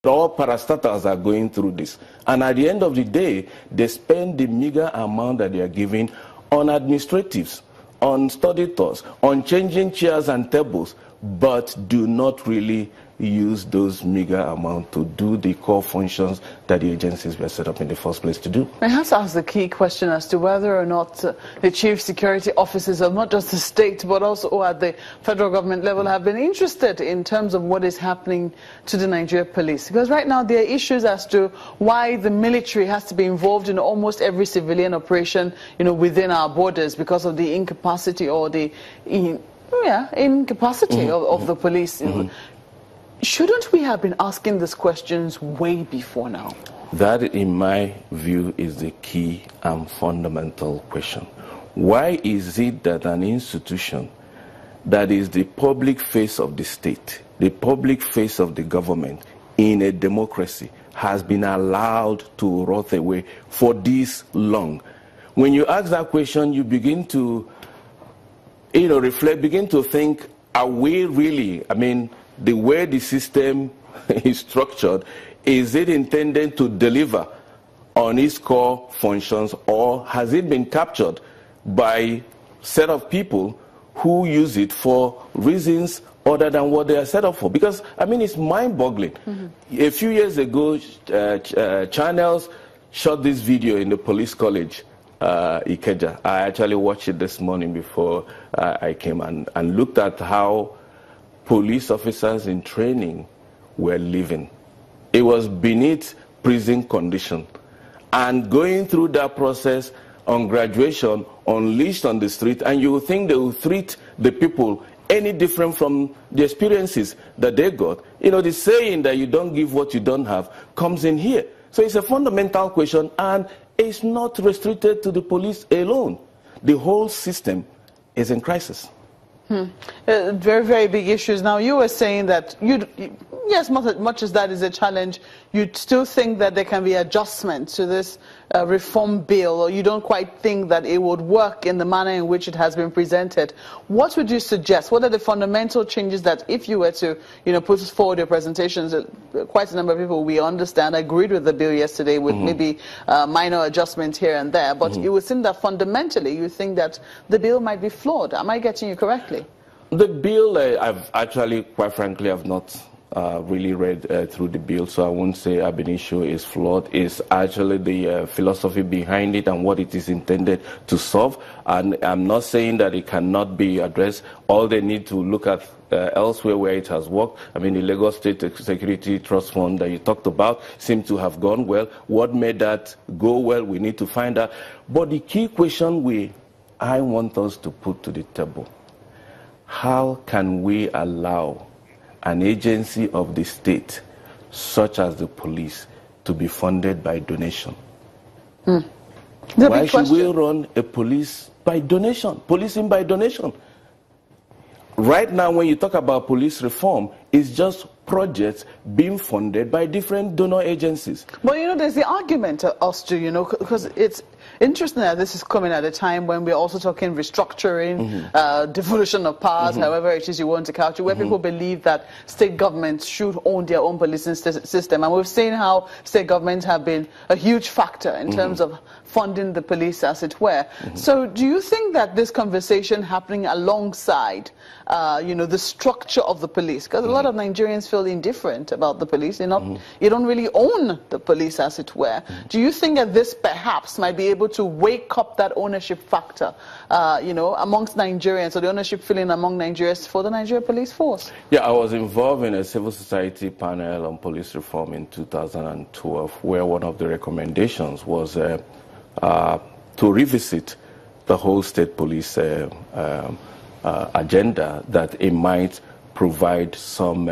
All parastatals are going through this. And at the end of the day, they spend the meager amount that they are giving on administratives, on study tours, on changing chairs and tables, but do not really use those meager amount to do the core functions that the agencies were set up in the first place to do. I have to ask the key question as to whether or not the chief security officers of not just the state but also at the federal government level have been interested in terms of what is happening to the Nigerian police. Because right now there are issues as to why the military has to be involved in almost every civilian operation, within our borders because of the incapacity or the incapacity of the police. Shouldn't we have been asking these questions way before now? That, in my view, is the key and fundamental question. Why is it that an institution that is the public face of the state, the public face of the government in a democracy, has been allowed to rot away for this long? When you ask that question, you begin to reflect, begin to think, are we really, the way the system is structured, is it intended to deliver on its core functions, or has it been captured by a set of people who use it for reasons other than what they are set up for? Because, it's mind-boggling. A few years ago, channels shot this video in the police college, Ikeja. I actually watched it this morning before I came and looked at how police officers in training were living. It was beneath prison condition. And going through that process on graduation, unleashed on the street, and you would think they will treat the people any different from the experiences that they got. The saying that you don't give what you don't have comes in here. So it's a fundamental question, and it's not restricted to the police alone. The whole system is in crisis. Very, very big issues. Now, you were saying that, yes, much as that is a challenge, you still think that there can be adjustments to this reform bill, or you don't quite think that it would work in the manner in which it has been presented. What would you suggest? What are the fundamental changes that, if you were to, put forward your presentations, quite a number of people, we understand, agreed with the bill yesterday with maybe minor adjustments here and there, but it would seem that fundamentally you think that the bill might be flawed. Am I getting you correctly? The bill, I've actually, quite frankly, I've not really read through the bill, so I won't say ab initio is flawed. It's actually the philosophy behind it and what it is intended to solve. And I'm not saying that it cannot be addressed. All they need to look at elsewhere where it has worked. The Lagos State Security Trust Fund that you talked about seemed to have gone well. What made that go well, we need to find out. But the key question I want us to put to the table: how can we allow an agency of the state, such as the police, to be funded by donation? Why should we run a police by donation, policing by donation? Right now, when you talk about police reform, it's just projects being funded by different donor agencies. But there's the argument as to, because it's interesting that this is coming at a time when we're also talking restructuring, devolution of powers, however it is you want to couch it, where people believe that state governments should own their own policing system. And we've seen how state governments have been a huge factor in terms of funding the police, as it were. So do you think that this conversation happening alongside, the structure of the police, because a lot of Nigerians feel indifferent about the police, you don't really own the police, as it were. Do you think that this perhaps might be able to wake up that ownership factor, amongst Nigerians, or the ownership feeling among Nigerians for the Nigerian police force? Yeah, I was involved in a civil society panel on police reform in 2012, where one of the recommendations was to revisit the whole state police agenda, that it might provide some